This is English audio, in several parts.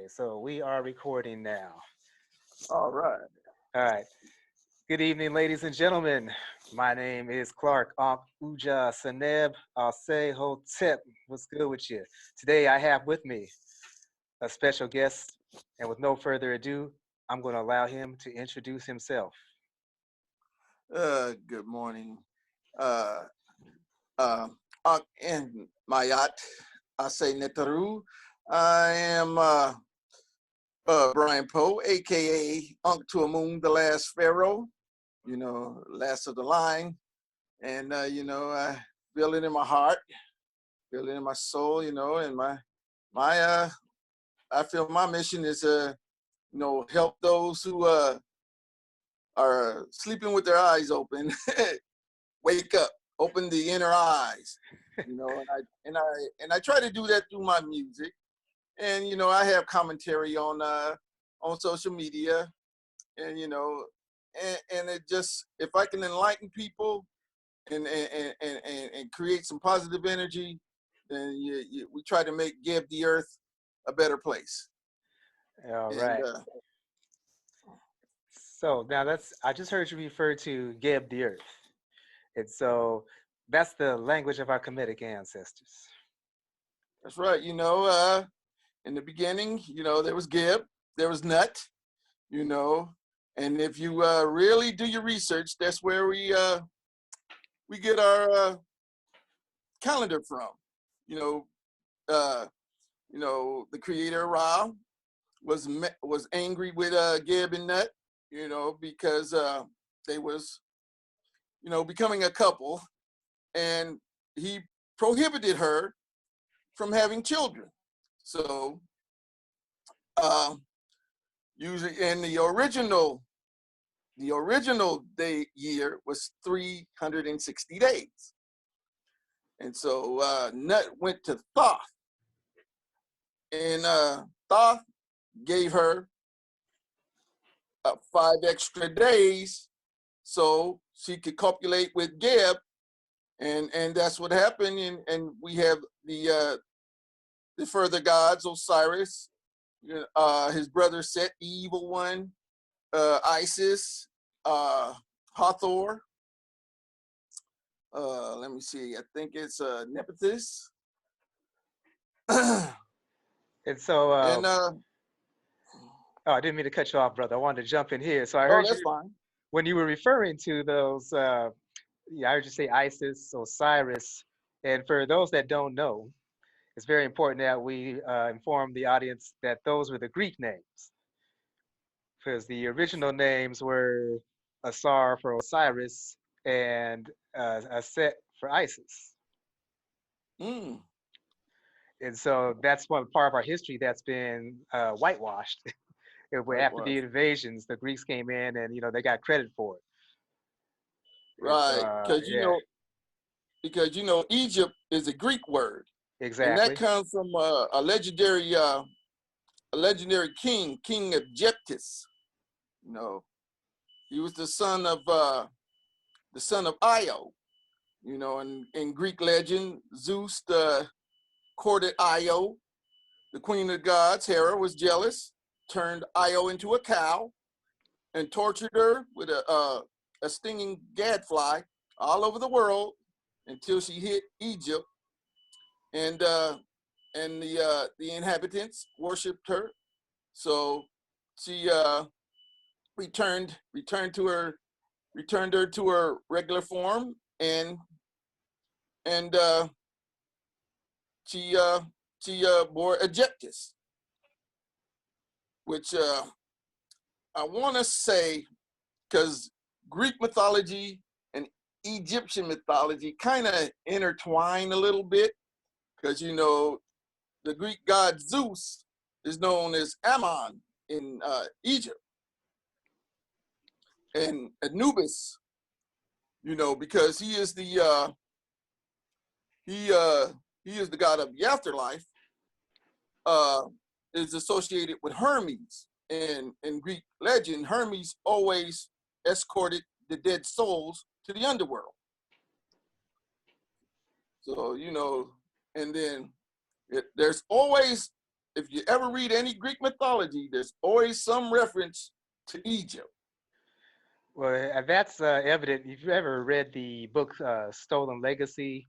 Okay, so we are recording now. All right. All right. Good evening, ladies and gentlemen. My name is Clark Unk-Tu-Amun. I'll say Hotep. What's good with you? Today I have with me a special guest, and with no further ado, I'm going to allow him to introduce himself. Good morning. Uh, uh, and Mayat, I say Netaru. I am Brian Poe, aka Unk-Tu-Amun, the last Pharaoh. Last of the line, and I feel it in my heart, feel it in my soul. And my I feel my mission is help those who are sleeping with their eyes open wake up, open the inner eyes, and I try to do that through my music. And I have commentary on social media, and and it just, if I can enlighten people and create some positive energy, then we try to give the earth a better place. All And right. So now I just heard you refer to Geb the Earth. And so that's the language of our Kemetic ancestors. that's right. In the beginning, there was Gib, there was Nut, and if you really do your research, that's where we get our calendar from. You know, uh, the creator Ra was angry with Gib and Nut, because they was becoming a couple, and he prohibited her from having children. So usually in the original day year was 360 days. And so Nut went to Thoth, and Thoth gave her 5 extra days so she could copulate with Geb, and that's what happened. And we have the further gods, Osiris, his brother Set, the evil one, Isis, Hathor. Let me see. I think it's Nephthys. And so, And oh, I didn't mean to cut you off, brother. I wanted to jump in here. So I oh, heard that's you fine. when you were referring to those. Yeah, I heard you say Isis, Osiris, and for those that don't know, it's very important that we inform the audience that those were the Greek names, because the original names were Asar for Osiris and Aset for Isis. Mm, And so that's one part of our history that's been whitewashed. Where after the likewise. invasions, the Greeks came in and they got credit for it. And so Right, because yeah, Egypt is a Greek word, and that exactly. comes from a legendary king, King Egyptus. You know, he was the son of Io. And in Greek legend, Zeus courted Io. The queen of the gods, Hera, was jealous, turned Io into a cow, and tortured her with a stinging gadfly all over the world until she hit Egypt, and the inhabitants worshipped her. So she returned her to her regular form, and she bore Egyptus, which I want to say, because Greek mythology and Egyptian mythology kind of intertwine a little bit, because the Greek god Zeus is known as Ammon in Egypt, and Anubis, because he is the god of the afterlife, uh, is associated with Hermes. And in Greek legend, Hermes always escorted the dead souls to the underworld. So, and then there's always if you ever read any Greek mythology, there's always some reference to Egypt. Well, that's evident. If you ever read the book Stolen Legacy,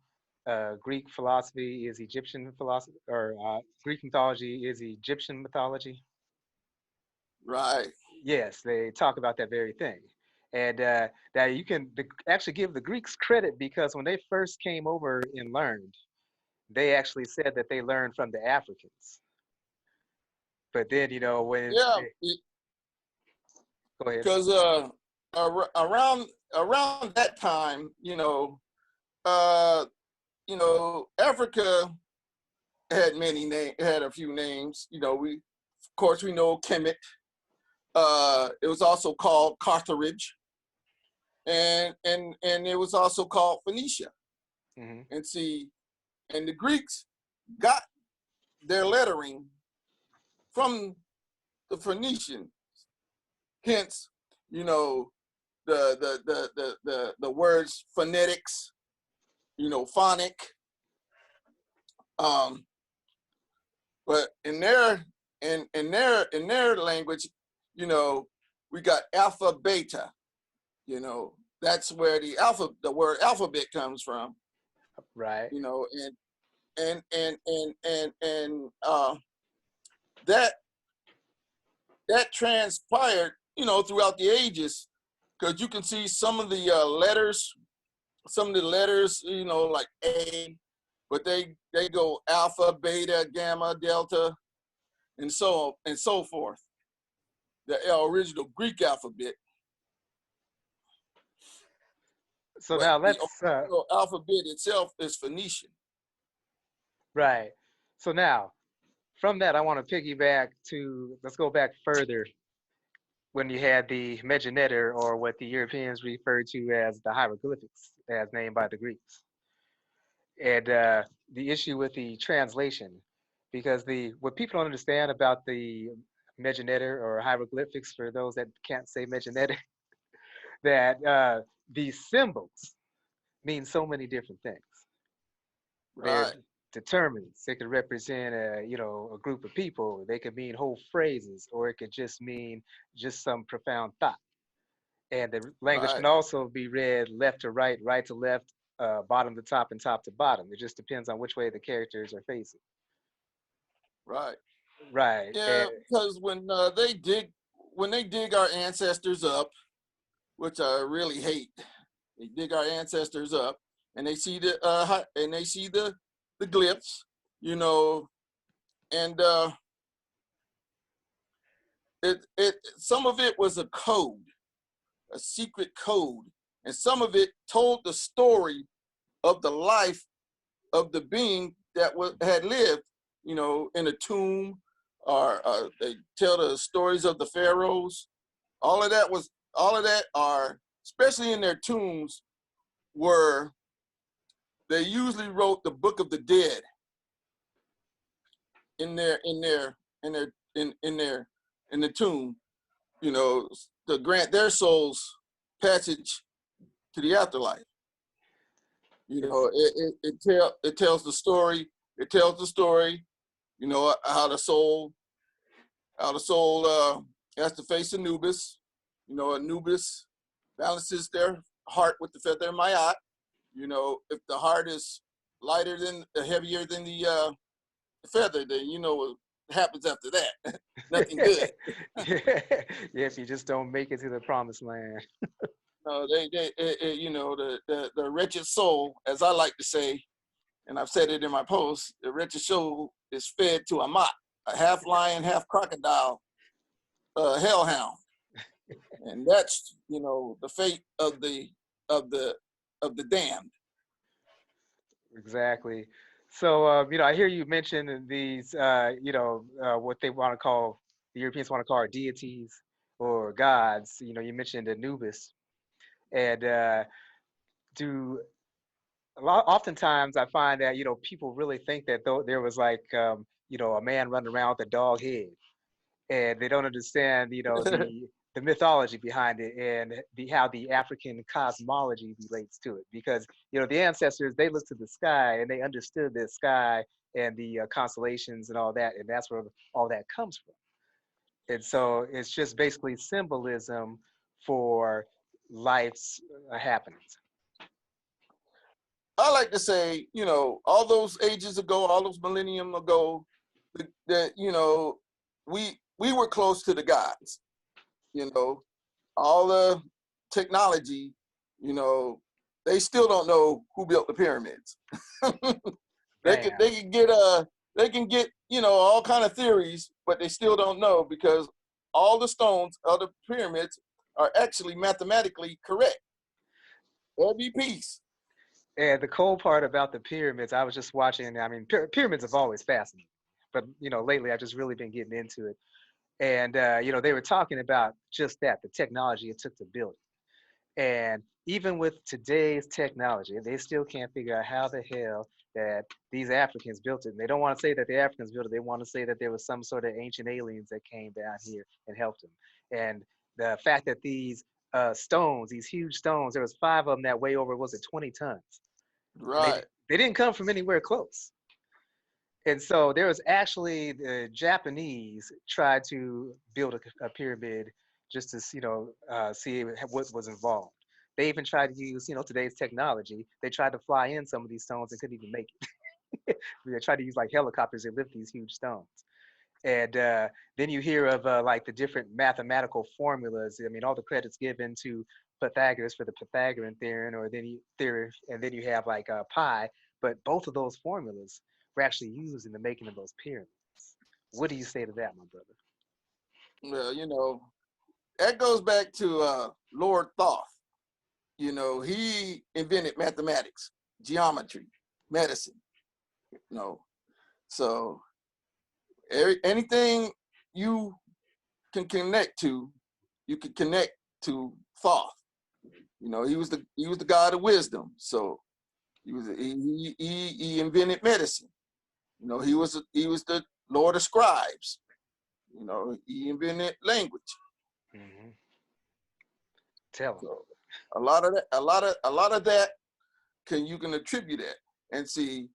Greek philosophy is Egyptian philosophy, or Greek mythology is Egyptian mythology. Right, Yes, they talk about that very thing. And that you can actually give the Greeks credit because when they first came over and learned, they actually said that they learned from the Africans. But then, when yeah, they, go ahead. because around that time, uh, Africa had had a few names. We of course we know Kemet. It was also called Carthage, and it was also called Phoenicia. Hmm. And see, and the Greeks got their lettering from the Phoenician. Hence, you know, the words phonetics, phonic. Um, but in their language, we got alpha beta. That's where the word alphabet comes from. Right. And that that transpired, throughout the ages, because you can see some of the letters, like A, but they go alpha, beta, gamma, delta, and so forth. The original Greek alphabet, So but now the let's original alphabet itself is Phoenician. right. So now from that, I want to piggyback to let's go back further when you had the Meganetter, or what the Europeans referred to as the hieroglyphics, as named by the Greeks, and the issue with the translation, because the what people don't understand about the Meganetter or hieroglyphics, for those that can't say Meganetter, that these symbols mean so many different things. They're Right, determinants. They could represent a group of people. They could mean whole phrases, or it could just mean just some profound thought. And the language right, can also be read left to right, right to left, bottom to top, and top to bottom. It just depends on which way the characters are facing. right. Right. Yeah, And because when they dig our ancestors up, which I really hate, they dig our ancestors up, and they see the glyphs, you know, and it some of it was a code, a secret code, and some of it told the story of the life of the being that had lived, in a tomb, or they tell the stories of the pharaohs. All of that are, especially in their tombs, were they usually wrote the Book of the Dead in their in their in their in their in the tomb, to grant their souls passage to the afterlife. it's It tells the story. It tells the story. How the soul has to face Anubis. Anubis balances their heart with the feather Mayat. If the heart is heavier than the feather, then you know what happens after that. Nothing good. yes, you just don't make it to the promised land. The wretched soul, as I like to say, and I've said it in my post, the wretched soul is fed to Amat, a half lion, half crocodile, hellhound, and that's the fate of the damned. Exactly. So, I hear you mention these, what they want to call, the Europeans want to call deities or gods. You mentioned Anubis, and do oftentimes I find that people really think that though there was like a man running around with a dog head, and they don't understand the the mythology behind it and how the African cosmology relates to it. Because the ancestors, they looked to the sky and they understood the sky and the constellations and all that, and that's where all that comes from. And so it's just basically symbolism for life's happenings. I like to say, all those ages ago, all those millennium ago, that we were close to the gods. All the technology, they still don't know who built the pyramids. they Damn. can they can get all kind of theories, but they still don't know, because all the stones of the pyramids are actually mathematically correct. Every piece. And the cool part about the pyramids, I was just watching. I mean, pyramids have always fascinated me, but lately I've just really been getting into it. And they were talking about just that, the technology it took to build it. And even with today's technology, they still can't figure out how the hell that these Africans built it. And they don't want to say that the Africans built it. They want to say that there was some sort of ancient aliens that came down here and helped them. And the fact that these stones, these huge stones, there was 5 of them that weigh over, was it 20 tons? And Right. they didn't come from anywhere close. And so there was actually the Japanese tried to build a pyramid just to see what was involved. They even tried to use today's technology. They tried to fly in some of these stones and couldn't even make it. They tried to use like helicopters to lift these huge stones. And then you hear of like the different mathematical formulas. I mean, all the credits given to Pythagoras for the Pythagorean theorem, or and then you have like pi. But both of those formulas were actually used in the making of those pyramids. What do you say to that, my brother? Well, that goes back to Lord Thoth. He invented mathematics, geometry, medicine. So anything you can connect to, you can connect to Thoth. He was the god of wisdom. So he invented medicine. He was the Lord of scribes. He invented language. Mm-hmm. Tell them. So a lot of that you can attribute that. And see,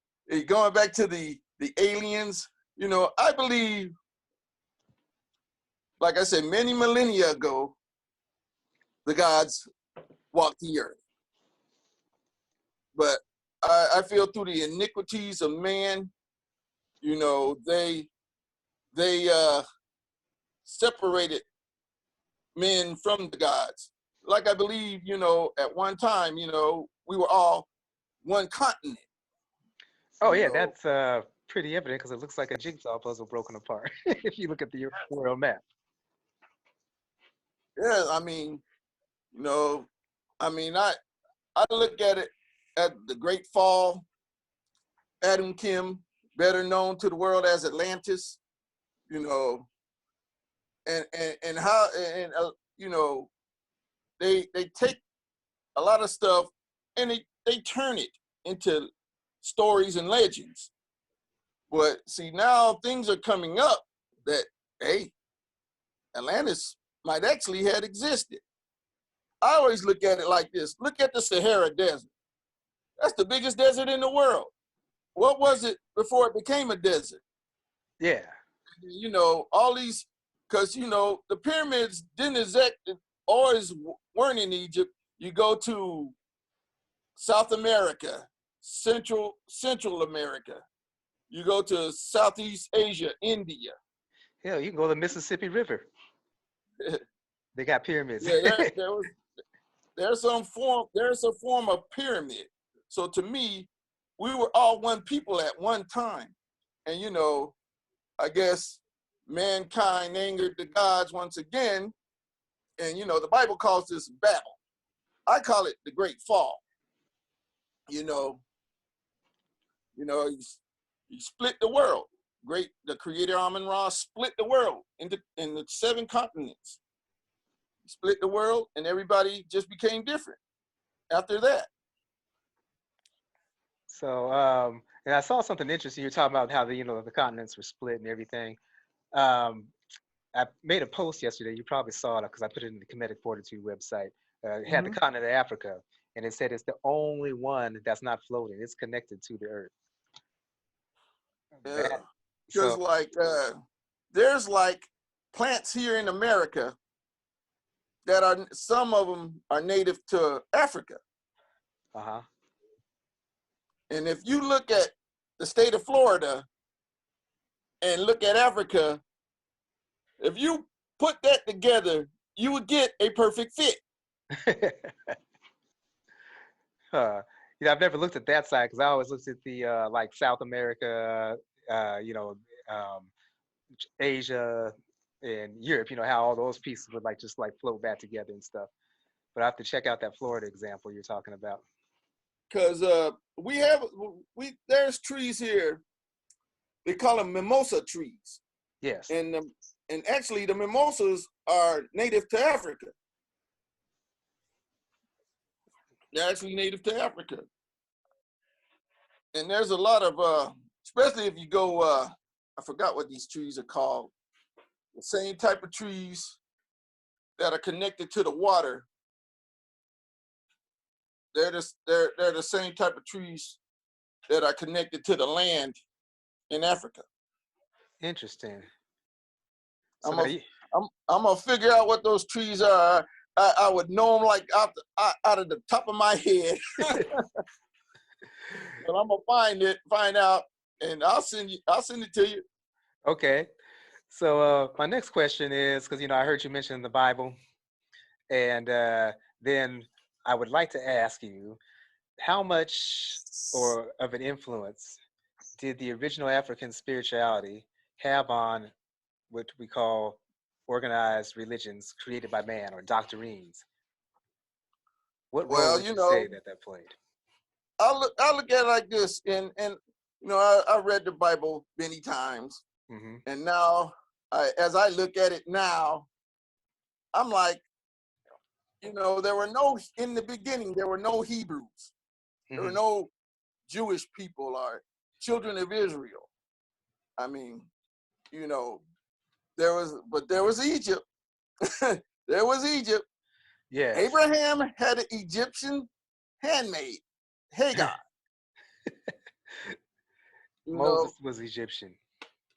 going back to the aliens, I believe, like I said, many millennia ago, the gods walked the earth. But I feel through the iniquities of man, they separated men from the gods. Like I believe, at one time, we were all one continent. Oh yeah, that's pretty evident because it looks like a jigsaw puzzle broken apart if you look at the world map. Yeah, I mean, I look at it at the Great Fall, Adam Kim, better known to the world as Atlantis, and how they take a lot of stuff and they turn it into stories and legends. But see, now things are coming up that, hey, Atlantis might actually have existed. I always look at it like this. Look at the Sahara Desert. That's the biggest desert in the world. What was it before it became a desert? Yeah. All these, because, the pyramids didn't exactly always weren't in Egypt. You go to South America, Central America. You go to Southeast Asia, India. Hell, you can go to the Mississippi River. They got pyramids. Yeah, there's a form of pyramid. So to me, we were all one people at one time. And I guess mankind angered the gods once again. And the Bible calls this Babel. I call it the Great Fall. He split the world. The creator Amun-Ra split the world into the 7 continents. He split the world, and everybody just became different after that. So, and I saw something interesting. You're talking about how the continents were split and everything. Um, I made a post yesterday. You probably saw it because I put it in the Kemetic Fortitude website. It had the Hmm. continent of Africa, and it said it's the only one that's not floating. It's connected to the Earth. Yeah, That because so there's like plants here in America that are, some of them are native to Africa. uh-huh. And if you look at the state of Florida and look at Africa, if you put that together, you would get a perfect fit. Huh. I've never looked at that side because I always looked at the like South America, you know, um, Asia and Europe. You know how all those pieces would like just like float back together and stuff. But I have to check out that Florida example you're talking about. Because there's trees here. They call them mimosa trees, Yes. and and actually the mimosas are native to Africa. They're actually native to Africa, and there's a lot of especially if you go, I forgot what these trees are called. The same type of trees that are connected to the water. They're the same type of trees that are connected to the land in Africa. Interesting. So I'm now a, you, I'm gonna figure out what those trees are. I would know them like out of the top of my head, but I'm gonna find out, and I'll send it to you. okay. So my next question is because I heard you mention the Bible, and then I would like to ask you how much or of an influence did the original African spirituality have on what we call organized religions created by man or doctrines? What role Well, would you say that that played? I look at it like this, and I read the Bible many times, Hmm. and now as I look at it now, I'm like, there were no, in the beginning there were no Hebrews, there were Hmm. no Jewish people or children of Israel. I mean, you know, there was Egypt. There was Egypt. Yes. Abraham had an Egyptian handmaid, Hagar. You know, Moses was Egyptian.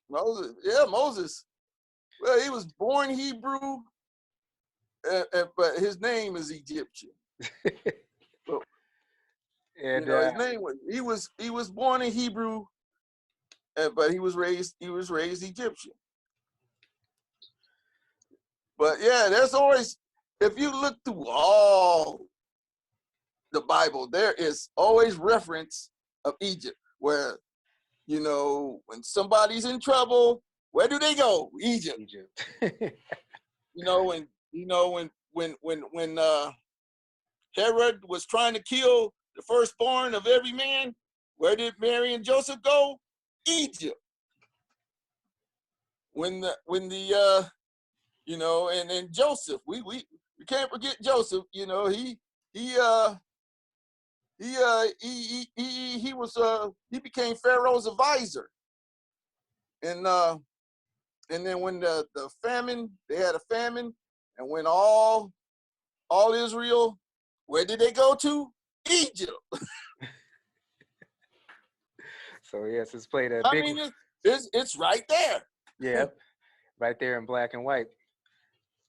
Moses. Yeah, Moses. Well, he was born Hebrew, but his name is Egyptian. So, And his name was he was born in Hebrew, but he was raised Egyptian. But yeah, there's always, if you look through all the Bible, there is always reference of Egypt, where when somebody's in trouble, where do they go? Egypt. Egypt. When when Herod was trying to kill the firstborn of every man, where did Mary and Joseph go? Egypt. And Joseph, we can't forget Joseph. He uh he was he became Pharaoh's advisor, and then when the famine, they had a famine, and when all Israel, where did they go to? Egypt. So yes, it's played a I big. mean, it's right there. Yeah, right there in black and white.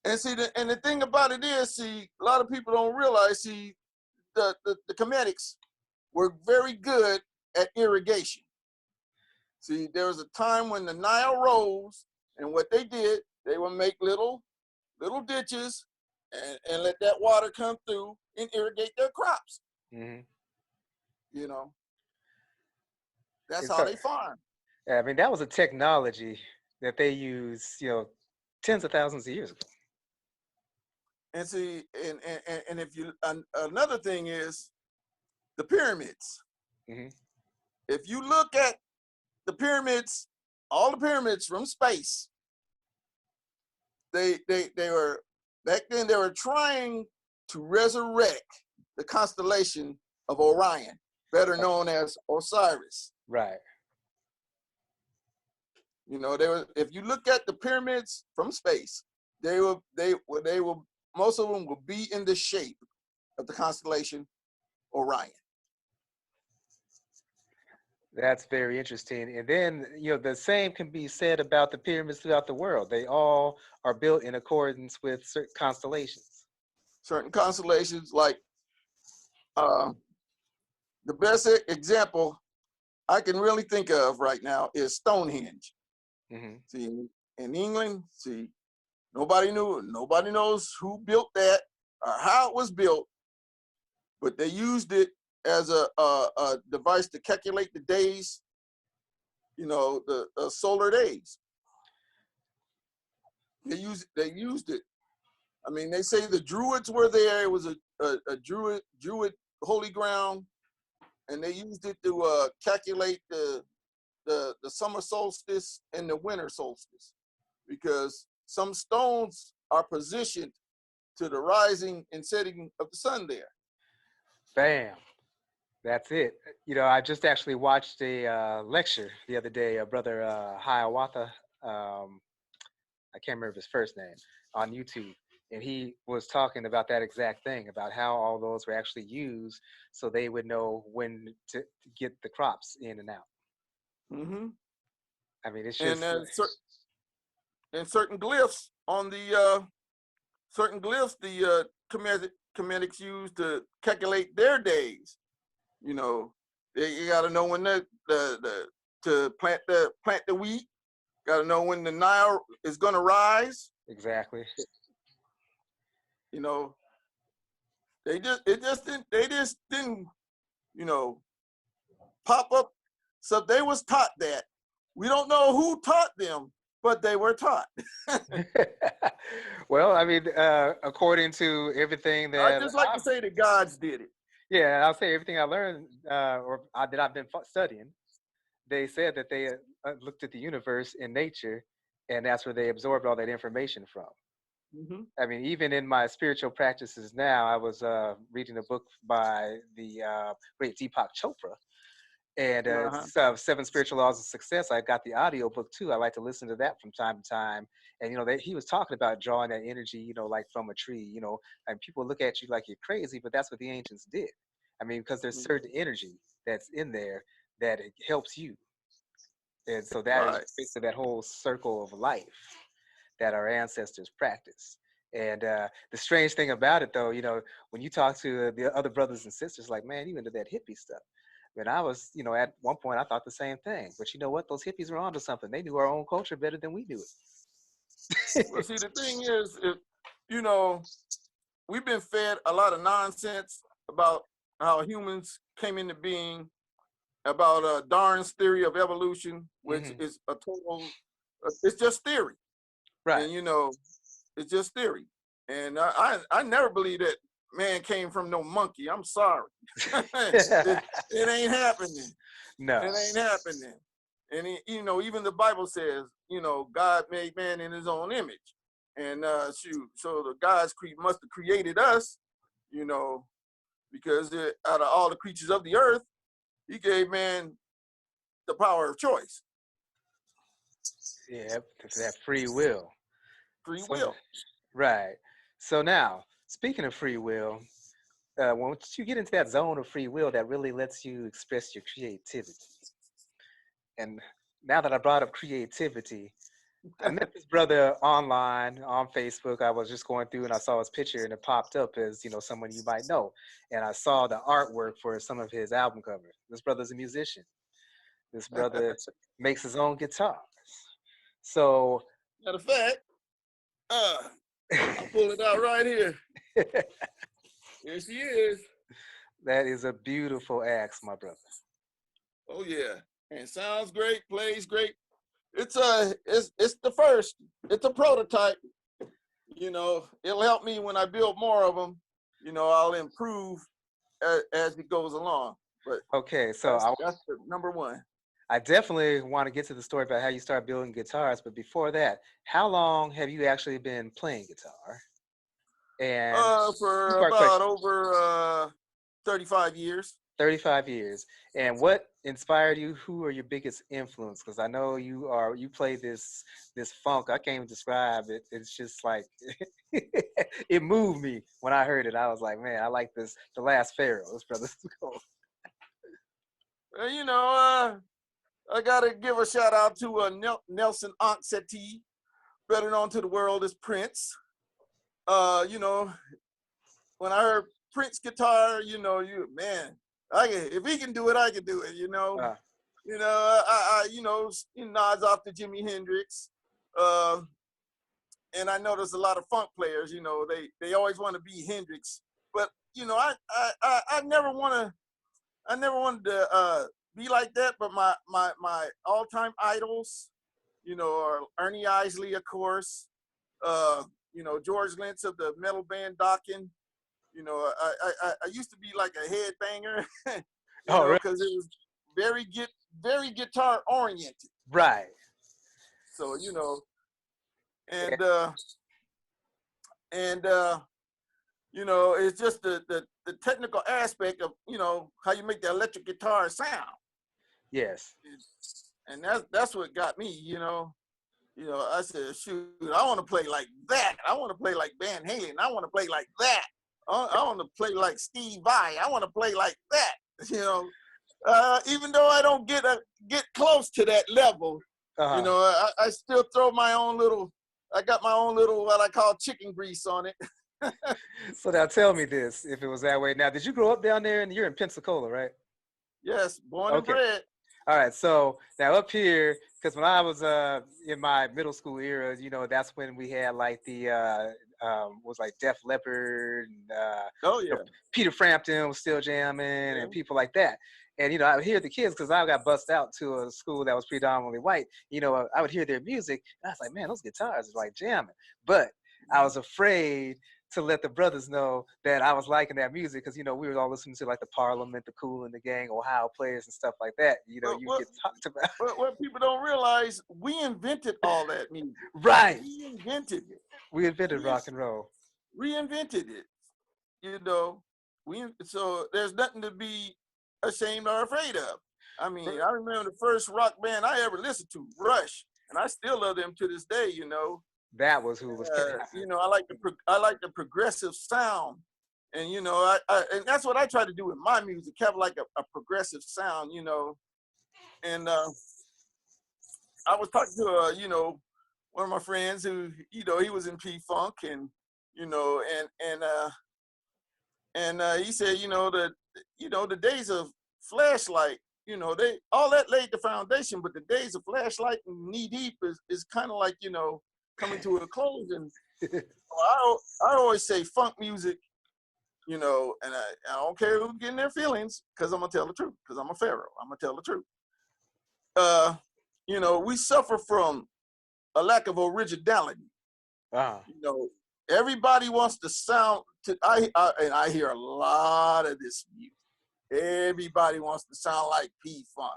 And see, the thing about it is, see, a lot of people don't realize, see, the Kemetics were very good at irrigation. See, there was a time when the Nile rose, and what they did, they would make little ditches and let that water come through and irrigate their crops. Hmm. You know, that's It's how hard. they farm. Yeah, I mean, that was a technology that they used, tens of thousands of years ago. And see, and if you, another thing is the pyramids. Hmm. If you look at the pyramids, all the pyramids from space, they were, back then they were trying to resurrect the constellation of Orion, better known as Osiris. Right. You know, they were. If you look at the pyramids from space, they will most of them will be in the shape of the constellation Orion. That's very interesting. And then, the same can be said about the pyramids throughout the world. They all are built in accordance with certain constellations. Certain constellations, like uh, the best example I can really think of right now is Stonehenge. Hmm. See, in England, see, nobody knows who built that or how it was built, but they used it as a device to calculate the days, the solar days. They used it. I mean, they say the Druids were there. It was a Druid holy ground, and they used it to calculate the summer solstice and the winter solstice, because some stones are positioned to the rising and setting of the sun there. Bam. That's it. I just actually watched a lecture the other day. Brother Hiawatha, I can't remember his first name, on YouTube. And he was talking about that exact thing, about how all those were actually used so they would know when to get the crops in and out. Mm-hmm. I mean, it's And just, and certain glyphs on the Kemetics use to calculate their days. You got to know when to plant the wheat. Got to know when the Nile is going to rise. exactly. You know, they just didn't pop up. So they was taught that. We don't know who taught them, but they were taught. Well, I mean, according to everything I that just like to say that gods did it. yeah, I'll say everything I learned that I've been studying, they said that they looked at the universe in nature, and that's where they absorbed all that information from. Mm-hmm. I mean, even in my spiritual practices now, I was reading a book by the great Deepak Chopra, and Uh-huh. Seven Spiritual Laws of Success. I got the audio book too. I like to listen to that from time to time. And he was talking about drawing that energy, like from a tree. And people look at you like you're crazy, but that's what the ancients did. I mean, because there's certain energy that's in there that it helps you, and so that is Right. basically that whole circle of life that our ancestors practiced. And the strange thing about it, though, when you talk to the other brothers and sisters, like, man, you into that hippie stuff. When I was, at one point, I thought the same thing. But you know what? Those hippies were onto something. They knew our own culture better than we knew Well, it. see, the thing is, you know, we've been fed a lot of nonsense about how humans came into being, about Darwin's theory of evolution, which Hmm. is a total, it's just theory. Right. And, it's just theory. And I never believed that man came from no monkey. I'm sorry. It ain't happening. No. It ain't happening. And, even the Bible says, God made man in his own image. And so the gods must have created us, you know, because out of all the creatures of the earth, he gave man the power of choice, Yeah, that free will. free So, will. right. So now, speaking of free will, once you get into that zone of free will, that really lets you express your creativity. And now that I brought up creativity, I met this brother online on Facebook. I was just going through and I saw his picture and it popped up as, someone you might know. And I saw the artwork for some of his album covers. This brother's a musician. This brother makes his own guitars. So Matter of fact, I'll pull it out right here. Here she is. that is a beautiful axe, my brother. Oh yeah, and sounds great, plays great. It's the first. It's a prototype. It'll help me when I build more of them. I'll improve as it goes along. But Okay, so that's the number one. I definitely want to get to the story about how you started building guitars. But before that, how long have you actually been playing guitar? And For two-part about question. over 35 years. 35 years. And what inspired you? Who are your biggest influence? Because I know you play this funk. I can't even describe it. It's just like it moved me when I heard it. I was like, man, I like this. The last Pharaoh, this brother's cool. You know, I gotta give a shout out to Nelson Unk-Tu, better known to the world as Prince. You know, when I heard Prince guitar, you know, man, if he can do it, I can do it. Uh, You know, nods off to Jimi Hendrix. Uh, and I know there's a lot of funk players. You know, they always want to be Hendrix, but you know, I never I never wanted to be like that. But my all time idols, you know, are Ernie Isley, of course. Uh, you know, George Lynch of the metal band Dokken. You know, I used to be like a headbanger, you oh, know, really? because it was very guitar oriented. Right. So you know, Yeah. and and you know, it's just the technical aspect of, you know, how you make the electric guitar sound, Yes. and that's what got me. You know, I said, shoot, I want to play like that. I want to play like Van Halen. I want to play like that. I want to play like Steve Vai. I want to play like that. You know, even though I don't get close to that level, you Uh-huh. know, I still throw my own little. I got my own little what I call chicken grease on it. So now tell me this, if it was that way. Now, did you grow up down there? And you're in Pensacola, right? Yes, born and Okay. bred. All right. So now up here, because when I was in my middle school era, that's when we had like the was like Def Leppard and Oh you know, yeah. Peter Frampton was still jamming Yeah. and people like that. And I would hear the kids because I got bussed out to a school that was predominantly white. I would hear their music and I was like, man, those guitars are like jamming. But I was afraid to let the brothers know that I was liking that music because we were all listening to like the Parliament, the Kool and the Gang, Ohio Players and stuff like that. But You get talked about. what people don't realize, we invented all that music. Right. We invented it. We invented We rock and roll. reinvented it. You know, so there's nothing to be ashamed or afraid of. I mean, I remember the first rock band I ever listened to, Rush, and I still love them to this day. That was who was. I like the progressive sound, and and that's what I try to do with my music, have like a progressive sound. And I was talking to one of my friends who he was in P Funk, and you know he said the days of Flashlight, they all that laid the foundation, but the days of Flashlight and Knee Deep is kind of like coming to a close. And I always say funk music, and I don't care who's getting their feelings, because I'm gonna tell the truth, because I'm a Pharaoh. I'm gonna tell the truth. We suffer from a lack of originality. Uh, Everybody wants to sound to and I hear a lot of this music. Everybody wants to sound like P Funk.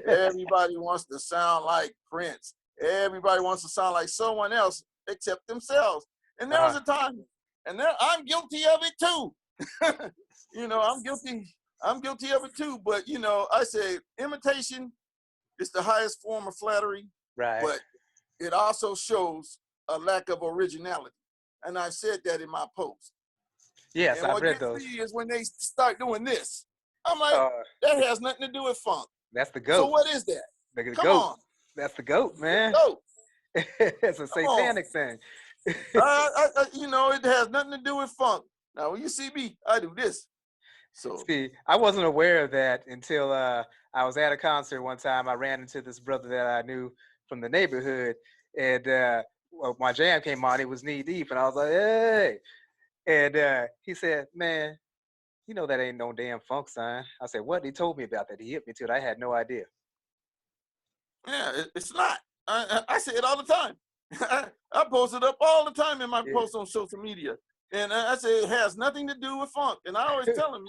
Everybody wants to sound like Prince. Everybody wants to sound like someone else except themselves. And there was a time, and I'm guilty of it too. I'm guilty of it too. But I say imitation is the highest form of flattery, right. but it also shows a lack of originality. And I said that in my post. Yes, And I've what read gets those. me is when they start doing this. I'm like, that has nothing to do with funk. That's the goat. So what is that? The Come goat. on. That's the goat, man. Go. It's a Come on. satanic thing. It has nothing to do with funk. Now, when you see me, I do this. So see, I wasn't aware of that until I was at a concert one time. I ran into this brother that I knew from the neighborhood, and my jam came on. It was Knee Deep, and I was like, "Hey!" And he said, "Man, that ain't no damn funk, son." I said, "What?" He told me about that. He hit me to it. I had no idea. yeah, it's not. I say it all the time. I post it up all the time in my posts on social media, and I say it has nothing to do with funk. And I always tell them,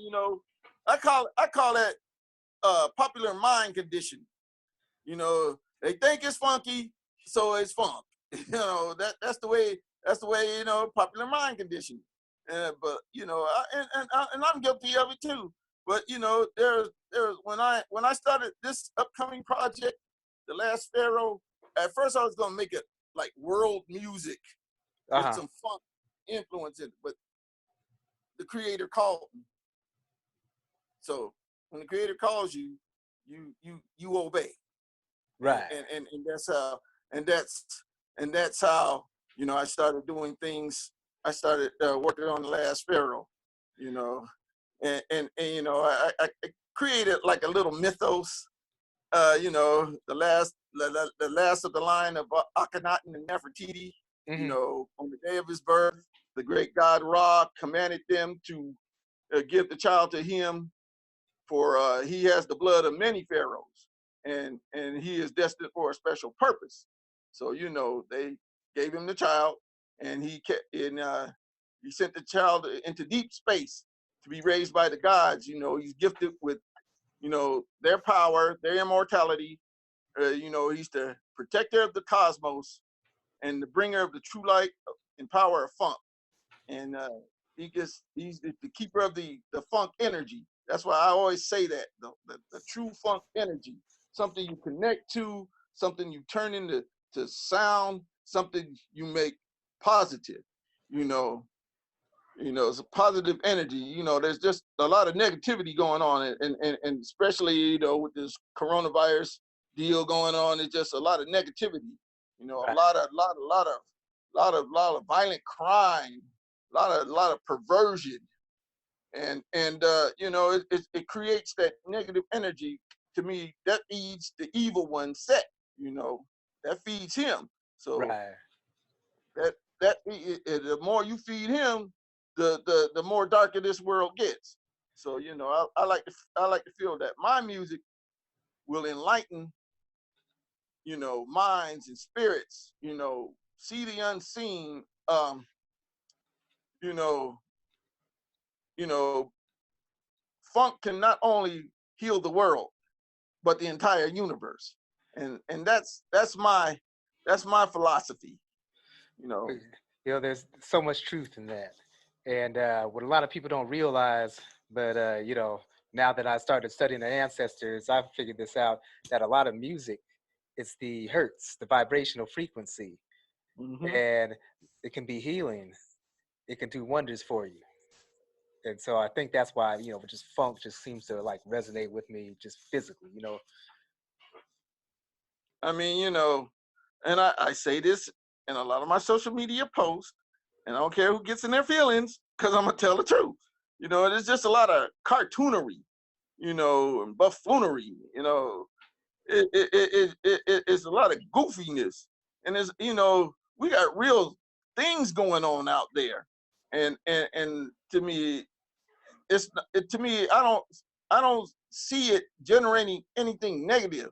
I call that popular mind condition. They think it's funky, so it's funk. That's the way popular mind condition. But and I'm guilty of it too. But you know, there's when I started this upcoming project, The Last Pharaoh. At first, I was gonna make it like world music with Uh-huh. some funk influence in it, but the creator called me. So when the creator calls you, you obey, and Right. and and, and that's how and that's and that's how I started doing things. I started working on The Last Pharaoh, you know, and I created like a little mythos. The last of the line of Akhenaten and Nefertiti. Hmm. On the day of his birth, the great god Ra commanded them to give the child to him, for he has the blood of many pharaohs, and he is destined for a special purpose. So they gave him the child, and he sent the child into deep space to be raised by the gods. He's gifted with their power, their immortality. He's the protector of the cosmos and the bringer of the true light and power of funk. And he's the keeper of the funk energy. That's why I always say that the true funk energy, something you connect to, something you turn into sound, something you make positive. You know, it's a positive energy. There's just a lot of negativity going on, and especially with this coronavirus deal going on, it's just a lot of negativity. A Right. lot of violent crime, a lot of perversion, and it creates that negative energy. To me, that feeds the evil one set. You know, that feeds him. So Right. the more you feed him, the more darker this world gets. So I like to feel that my music will enlighten minds and spirits. See the unseen. You know you know Funk can not only heal the world but the entire universe, and that's my philosophy. You know. But, there's so much truth in that. And what a lot of people don't realize, but now that I started studying the ancestors, I've figured this out, that a lot of music, it's the hertz, the vibrational frequency, Hmm. and it can be healing. It can do wonders for you. And so I think that's why, just funk just seems to like resonate with me just physically. I mean, and I say this in a lot of my social media posts, and I don't care who gets in their feelings, because I'm gonna tell the truth. There's just a lot of cartoonery, and buffoonery. It's a lot of goofiness, and we got real things going on out there, and to me, to me, I don't see it generating anything negative.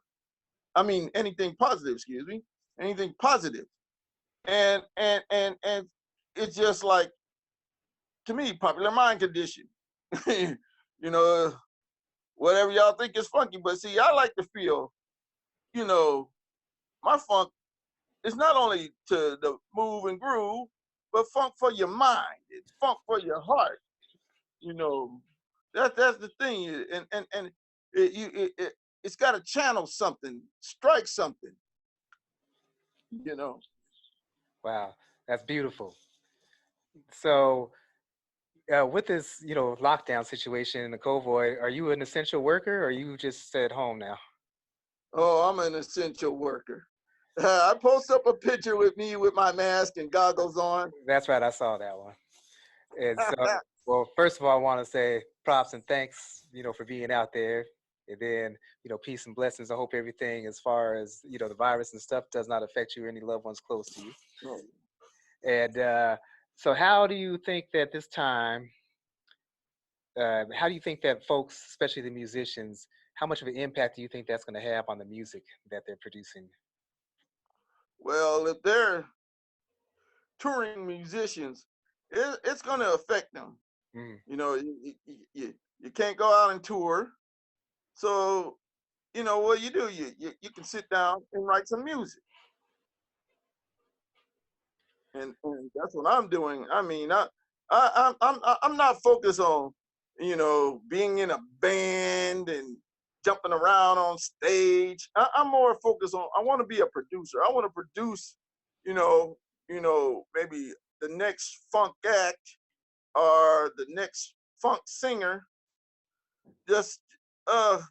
I mean, anything positive. Excuse me, anything positive. And it's just like, to me, popular mind condition. you know, Whatever y'all think is funky, but see, I like to feel, you know, my funk is not only to the move and groove, but funk for your mind. It's funk for your heart. You know, that's the thing, and it's got to channel something, strike something. You know. Wow, that's beautiful. So with this, lockdown situation in the COVID, are you an essential worker or are you just at home now? Oh, I'm an essential worker. I post up a picture with me with my mask and goggles on. That's right, I saw that one. And so, well, first of all, I want to say props and thanks, for being out there. And then, peace and blessings. I hope everything, as far as, the virus and stuff, does not affect you or any loved ones close to you. And so, how do you think that this time, how do you think that folks, especially the musicians, how much of an impact do you think that's going to have on the music that they're producing? Well, if they're touring musicians, it's going to affect them. Mm, You can't go out and tour. So, what you do, you can sit down and write some music. And that's what I'm doing. I mean, I'm not focused on being in a band and jumping around on stage. I'm more focused on. I want to be a producer. I want to produce, you know, maybe the next funk act or the next funk singer. Just uh,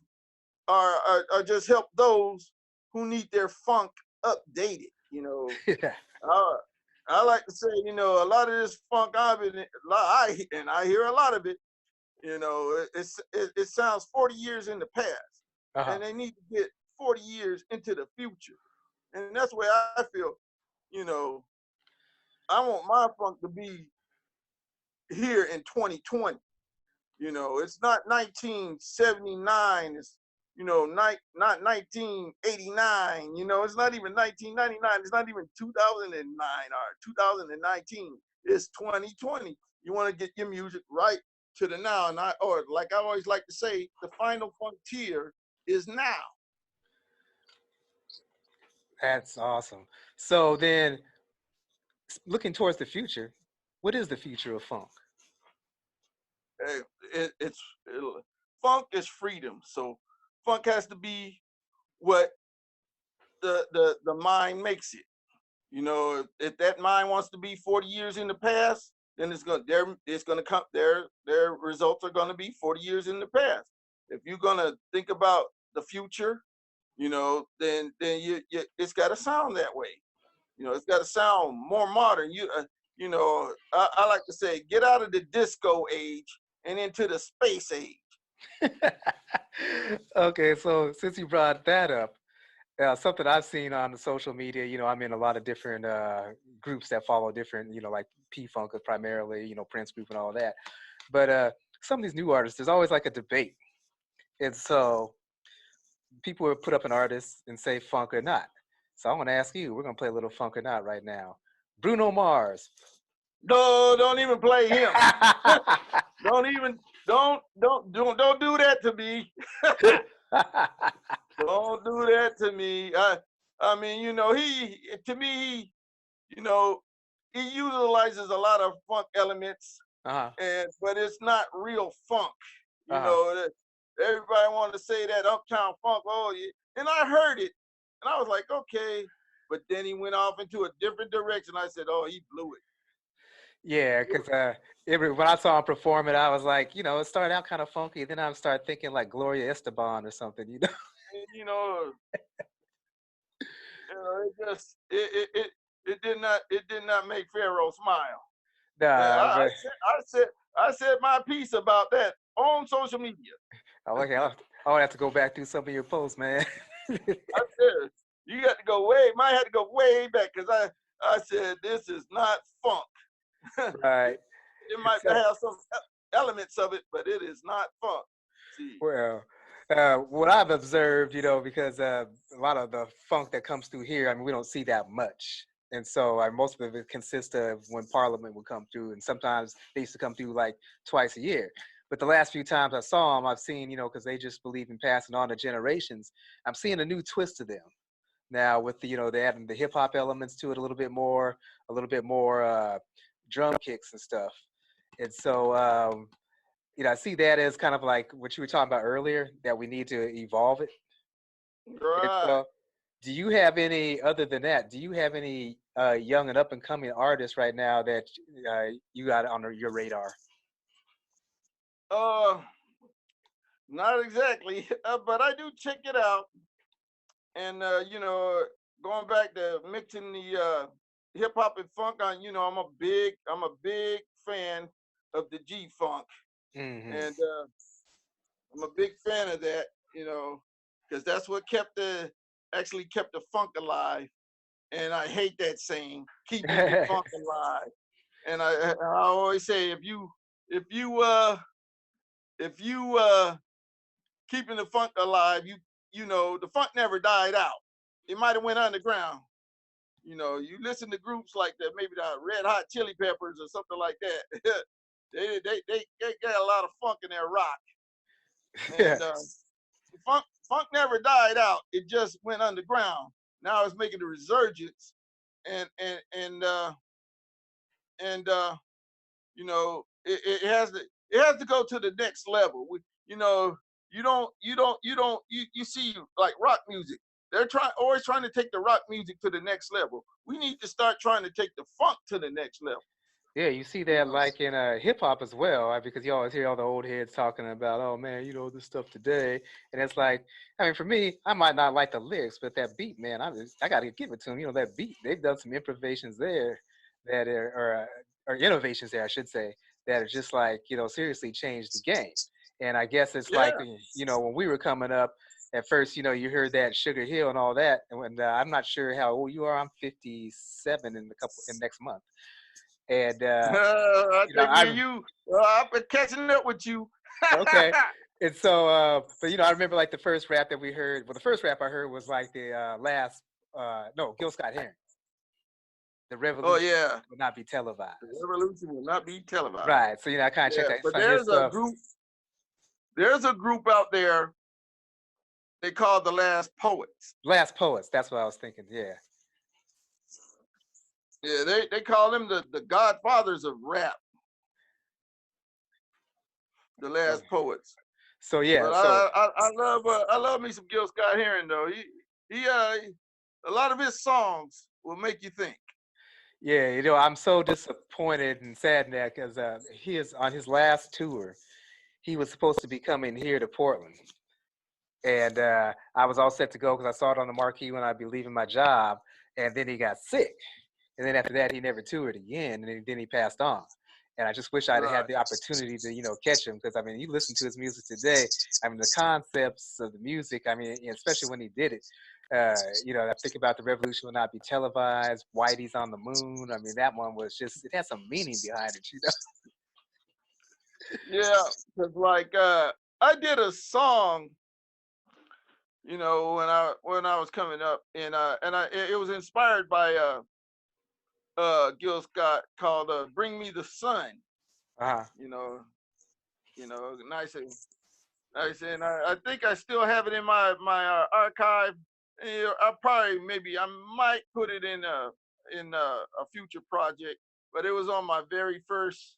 or just help those who need their funk updated. Yeah. Uh, I like to say, a lot of this funk I hear a lot of it. It sounds 40 years in the past, Uh-huh. and they need to get 40 years into the future, and that's where I feel. You know, I want my funk to be here in 2020. It's not 1979. It's not 1989. It's not even 1999. It's not even 2009 or 2019. It's 2020. You want to get your music right to the now, or like I always like to say, the final frontier is now. That's awesome. So then, looking towards the future, what is the future of funk? Eh, Funk is freedom. So funk has to be what the mind makes it. If that mind wants to be 40 years in the past, then it's gonna come their results are gonna be 40 years in the past. If you're gonna think about the future, then it's got to sound that way. It's got to sound more modern. I like to say, get out of the disco age and into the space age. Okay, so since you brought that up, something I've seen on the social media, I'm in a lot of different groups that follow different, like P-Funk primarily, Prince group and all that. But some of these new artists, there's always like a debate. And so people will put up an artist and say funk or not. So I want to ask you, we're going to play a little funk or not right now. Bruno Mars. No, don't even play him. don't even don't do that to me. Don't do that to me. I mean, he to me, you know, he utilizes a lot of funk elements, uh-huh. but it's not real funk. Uh-huh. Everybody wanted to say that uptown funk. Oh, yeah. And I heard it, and I was like, okay. But then he went off into a different direction. I said, oh, he blew it. Yeah, because when I saw him perform it, I was like, it started out kind of funky. Then I started thinking like Gloria Esteban or something. And, it just it did not make Pharaoh smile. And Nah, but I said my piece about that on social media. okay, I'll have to go back through some of your posts, man. I said you got to go way. Might have to go way back because I said this is not funk. Right. It might So, have some elements of it, but it is not funk. See. well, what I've observed, because a lot of the funk that comes through here, I mean, we don't see that much. And so most of it consists of when Parliament would come through, and sometimes they used to come through like twice a year. But the last few times I saw them, I've seen, because they just believe in passing on to generations, I'm seeing a new twist to them. Now with they adding the hip hop elements to it a little bit more drum kicks and stuff. And so I see that as kind of like what you were talking about earlier, that we need to evolve it. And Right. so, do you have any other than that? Do you have any young and up and coming artists right now that you got on your radar? Uh, Not exactly, but I do check it out. And going back to mixing the hip hop and funk on, I'm a big fan of the G funk, Hmm. and I'm a big fan of that, because that's what actually kept the funk alive. And I hate that saying, keeping the funk alive. And I always say, if you uh if you keeping the funk alive, the funk never died out. It might have went underground. You listen to groups like that, maybe the Red Hot Chili Peppers or something like that. they got a lot of funk in their rock, Yeah. and funk never died out. It just went underground. Now it's making a resurgence, and and and uh, and it has has to go to the next level. You know, you see like rock music. They're always trying to take the rock music to the next level. We need to start trying to take the funk to the next level. Yeah, you see You that know. like in hip hop as well, right? Because you always hear all the old heads talking about, oh man, this stuff today, and it's like, I mean, for me, I might not like the lyrics, but that beat, man, I got to give it to them. That beat, they've done some improvisations there that or innovations there, I should say, that are just like, seriously changed the game. And I guess it's Yeah. like, when we were coming up, at first, you heard that Sugar Hill and all that, and when, I'm not sure how old you are. I'm 57 in next month. And I think me and I you, I've been catching up with you. okay. And so, but I remember like the first rap that we heard. Well, the first rap I heard was like the last, no, Gil Scott Heron. The Oh revolution yeah, will not be the televised. revolution will not be televised. Right. So I kind of checked Yeah, that but some of his there's a stuff. group. There's a group out there. They call the Last Poets. Last Poets. That's what I was thinking. Yeah. Yeah, they call them the godfathers of rap. The So, Last Poets. so yeah. But So I love me some Gil Scott Heron though. He a lot of his songs will make you think. yeah, I'm so disappointed and saddened that because he is on his last tour. He was supposed to be coming here to Portland. And I was all set to go because I saw it on the marquee when I'd be leaving my job. And then he got sick. And then after that, he never toured again. And then he passed on. And I just wish I'd had Right. the opportunity to, catch him. Because, I mean, you listen to his music today. I mean, the concepts of the music, I mean, especially when he did it. I think about The Revolution Will Not Be Televised, Whitey's on the Moon. I mean, that one was just, it had some meaning behind it. Yeah, because like I did a song, when I was coming up, and it was inspired by Gil Scott called "Bring Me the Sun." Uh-huh. You know, nice and nice, and I think I still have it in my archive. I might put it in a future project, but it was on my very first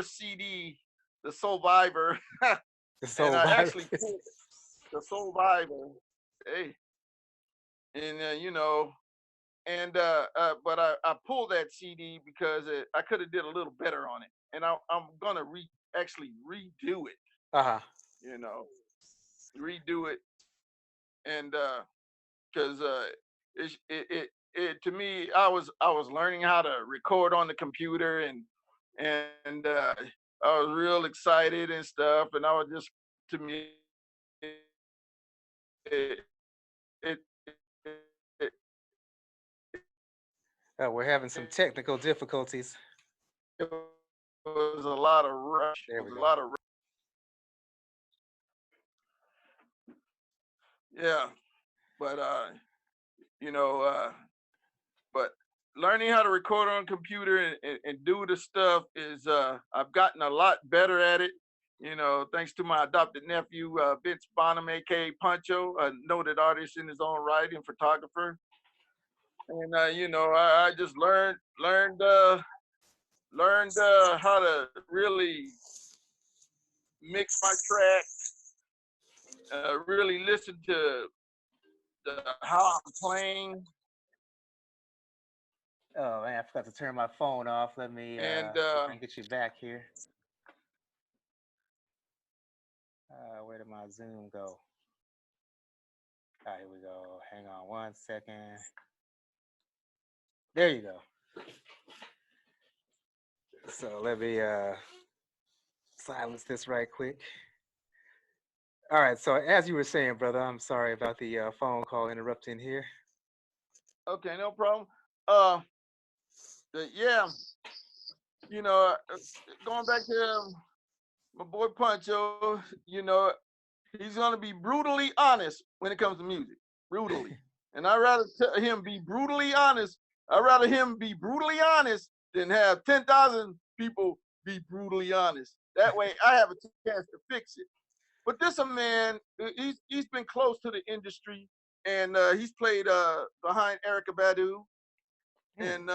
CD, The Survivor, The and Soul I Virus. actually pulled The Survivor. Hey, and but I pulled that CD because I could have did a little better on it, and I'm gonna actually redo it. Uh-huh. You know, redo it, and because to me, I was learning how to record on the computer, and I was real excited and stuff, and I was just to me it, it, it, We're having some technical difficulties. it was a lot of rush. It There was we a go. lot of yeah, but you know, but learning how to record on a computer and do the stuff is I've gotten a lot better at it. Thanks to my adopted nephew Vince Bonham, aka Puncho, a noted artist in his own right and photographer. And I just learned how to really mix my tracks, really listen to how I'm playing, Oh man, I forgot to turn my phone off. Let me and see if I can get you back here. Where did my Zoom go? Here we go. Hang on 1 second. There you go. So let me silence this right quick. All right. So as you were saying, brother, I'm sorry about the phone call interrupting here. okay, no problem. Uh, yeah, going back to my boy Pancho, he's gonna be brutally honest when it comes to music, brutally. And I'd rather him be brutally honest. I'd rather him be brutally honest than have 10,000 people be brutally honest. That way, I have a chance to fix it. But this a man, he's been close to the industry, and he's played behind Erica Badu, Hmm. and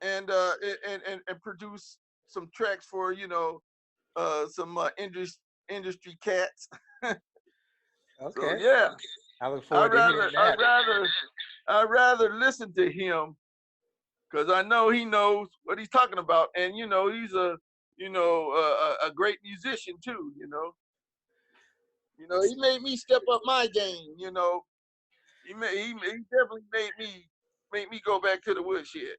and produced some tracks for some industry cats. So Okay. yeah, I look I forward to rather hearing I that. rather I rather listen to him because I know he knows what he's talking about, and he's a great musician too. He made me step up my game. He definitely made me go back to the woodshed.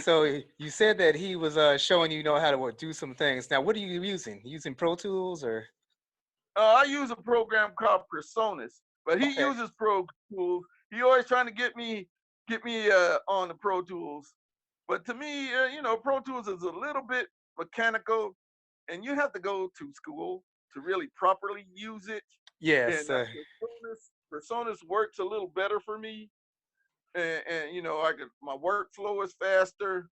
So you said that he was showing you know how to do some things. Now, what are you using? Using Pro Tools or? I use a program called Personas, but he Okay. uses Pro Tools. He always trying to get me on the Pro Tools. But to me, Pro Tools is a little bit mechanical, and you have to go to school to really properly use it. Yes. And Personas works a little better for me, and my workflow is faster,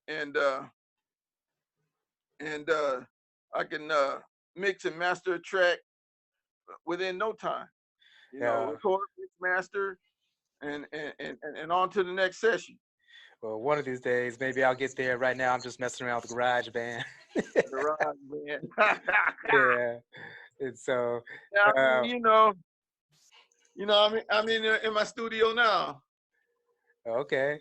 and I can mix and master a track within no time. Yeah. Record, mix, master, and on to the next session. Well, one of these days, maybe I'll get there. Right now, I'm just messing around with the garage band. Right, man. Yeah. And so, Yeah, I mean, uh, I'm in my studio now. okay.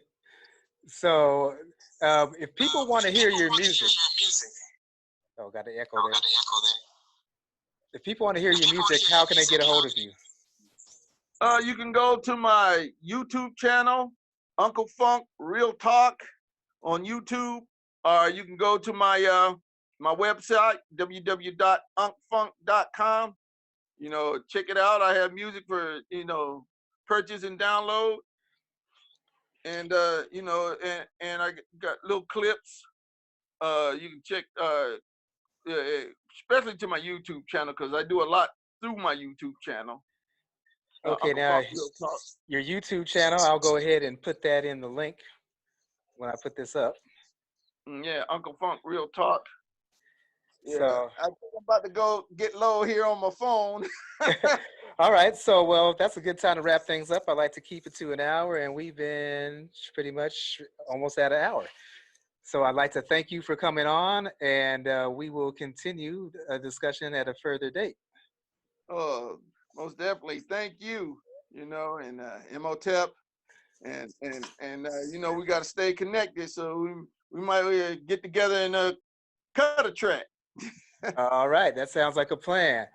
So, if people want to hear your music, oh, got the echo there. If people want to hear your music, how can they get a hold of you? You can go to my YouTube channel, Uncle Funk Real Talk on YouTube, or you can go to my website, www.unkfunk.com. Check it out. I have music for purchase and download, and I got little clips. You can check, especially to my YouTube channel, because I do a lot through my YouTube channel. Okay, Uncle now Funk Real Talk. your YouTube channel, I'll go ahead and put that in the link when I put this up. Yeah, Uncle Funk Real Talk. Yeah, So, I think I'm about to go get low here on my phone. all right. So, well, that's a good time to wrap things up. I like to keep it to an hour, and we've been pretty much almost at an hour. So, I'd like to thank you for coming on, and we will continue a discussion at a further date. Oh, most definitely. Thank you. And Imhotep, and we got to stay connected. So we might get together and cut a track. All right. That sounds like a plan.